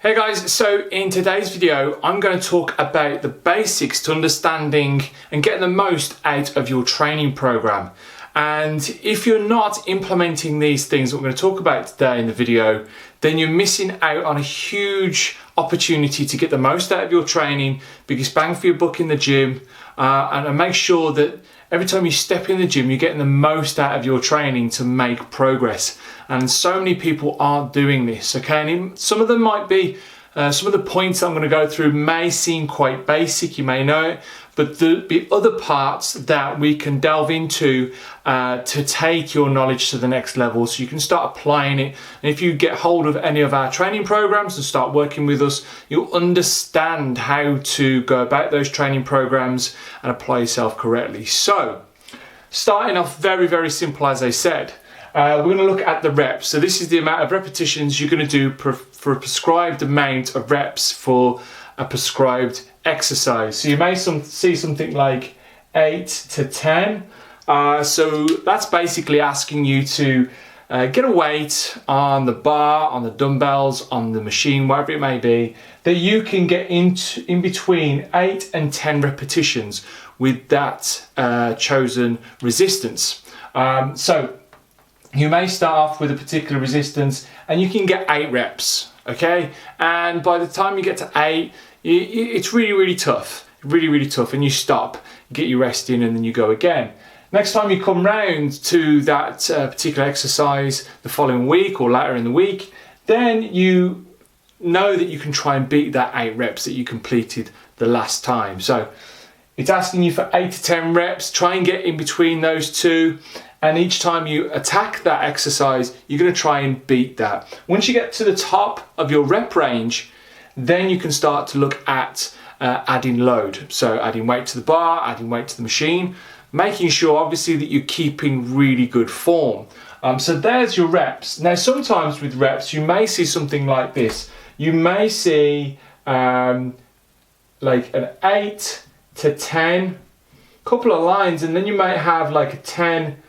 Hey guys, so in today's video I'm going to talk about the basics to understanding and getting the most out of your training program. And if you're not implementing these things that we're going to talk about today in the video, then you're missing out on a huge opportunity to get the most out of your training, biggest bang for your buck in the gym, and make sure that every time you step in the gym, you're getting the most out of your training to make progress. And so many people aren't doing this, okay? And some of them might be, some of the points I'm going to go through may seem quite basic, you may know it, but there'll be other parts that we can delve into to take your knowledge to the next level so you can start applying it. And if you get hold of any of our training programs and start working with us, you'll understand how to go about those training programs and apply yourself correctly. So, starting off very, very simple, as I said. We're going to look at the reps. So this is the amount of repetitions you're going to do for a prescribed amount of reps for a prescribed exercise. So you may see something like 8 to 10. So that's basically asking you to get a weight on the bar, on the dumbbells, on the machine, whatever it may be, that you can get in between 8 and 10 repetitions with that chosen resistance. So you may start off with a particular resistance and you can get 8 reps, okay? And by the time you get to 8, it's really, really tough, really tough, and you stop, get your rest in, and then you go again. Next time you come round to that particular exercise the following week or later in the week, then you know that you can try and beat that 8 reps that you completed the last time. So it's asking you for 8 to 10 reps, try and get in between those two. And each time you attack that exercise, you're going to try and beat that. Once you get to the top of your rep range, then you can start to look at adding load. So adding weight to the bar, adding weight to the machine, making sure obviously that you're keeping really good form. So there's your reps. Now sometimes with reps, you may see something like this. You may see like an 8 to 10, couple of lines, and then you might have like a 10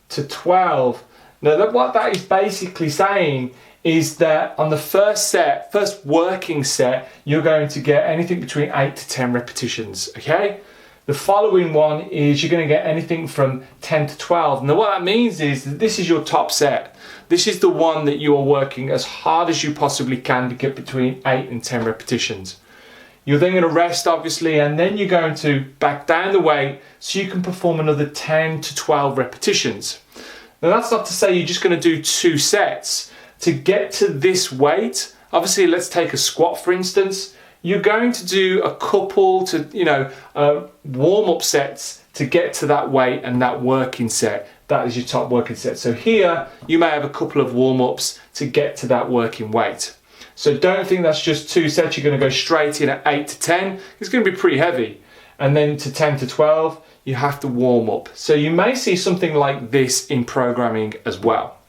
to 12. Now what that is basically saying is that on the first working set, you're going to get anything between 8 to 10 repetitions, okay? The following one is you're going to get anything from 10 to 12. Now what that means is that this is your top set. This is the one that you are working as hard as you possibly can to get between 8 and 10 repetitions. You're then going to rest, obviously, and then you're going to back down the weight so you can perform another 10 to 12 repetitions. Now that's not to say you're just going to do 2 sets. To get to this weight, obviously let's take a squat for instance, you're going to do a couple to, warm-up sets to get to that weight and that working set. That is your top working set. So here, you may have a couple of warm-ups to get to that working weight. So don't think that's just 2 sets, you're going to go straight in at 8 to 10. It's going to be pretty heavy. And then to 10 to 12, you have to warm up. So you may see something like this in programming as well.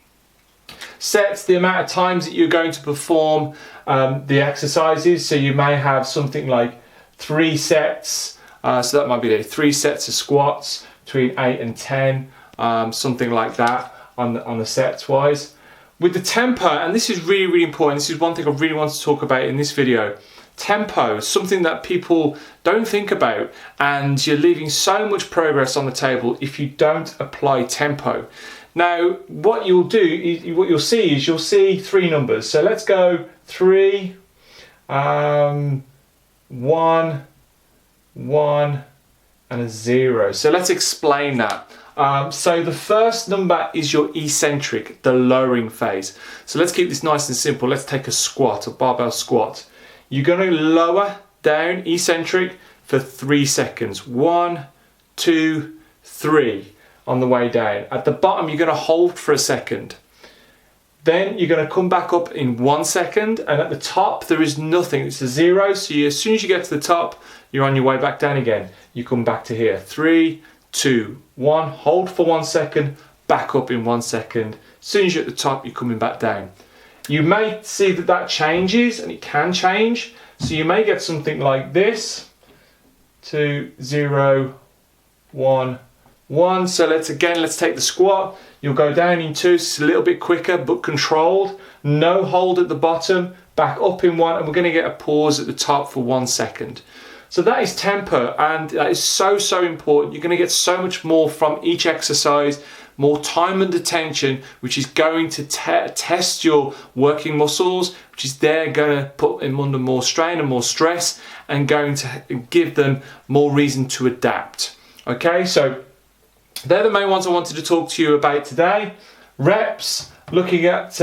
Sets the amount of times that you're going to perform the exercises. So you may have something like 3 sets. So that might be 3 sets of squats between 8 and 10, something like that on the sets wise. With the tempo, and this is really, really important, this is one thing I really want to talk about in this video. Tempo is something that people don't think about, and you're leaving so much progress on the table if you don't apply tempo. Now, what you'll see is you'll see 3 numbers. So let's go 3, 1, 1, and a 0. So let's explain that. So the first number is your eccentric, the lowering phase. So let's keep this nice and simple. Let's take a squat, a barbell squat. You're going to lower down eccentric for 3 seconds. 1, 2, 3 on the way down. At the bottom, you're going to hold for a second. Then you're going to come back up in 1 second, and at the top there is nothing. It's a 0. So as soon as you get to the top, you're on your way back down again. You come back to here. 3, 2, 1. Hold for 1 second. Back up in 1 second. As soon as you're at the top, you're coming back down. You may see that changes, and it can change. So you may get something like this. 2, 0, 1, 1. So let's take the squat. You'll go down in 2, it's a little bit quicker but controlled. No hold at the bottom, back up in one, and we're going to get a pause at the top for 1 second. So that is tempo, and that is so important. You're going to get so much more from each exercise, more time under tension, which is going to test your working muscles, which is going to put them under more strain and more stress, and going to give them more reason to adapt. Okay, so they're the main ones I wanted to talk to you about today. Reps, looking at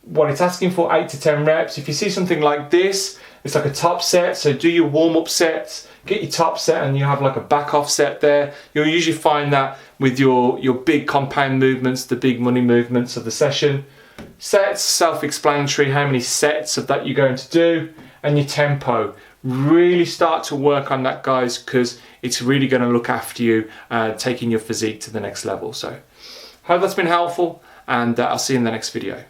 what it's asking for, 8 to 10 reps. If you see something like this, it's like a top set, so do your warm-up sets, get your top set, and you have like a back off set there. You'll usually find that with your big compound movements, the big money movements of the session. Sets, self-explanatory, how many sets of that you're going to do, and your tempo. Really start to work on that, guys, because it's really going to look after you, taking your physique to the next level. So hope that's been helpful, and I'll see you in the next video.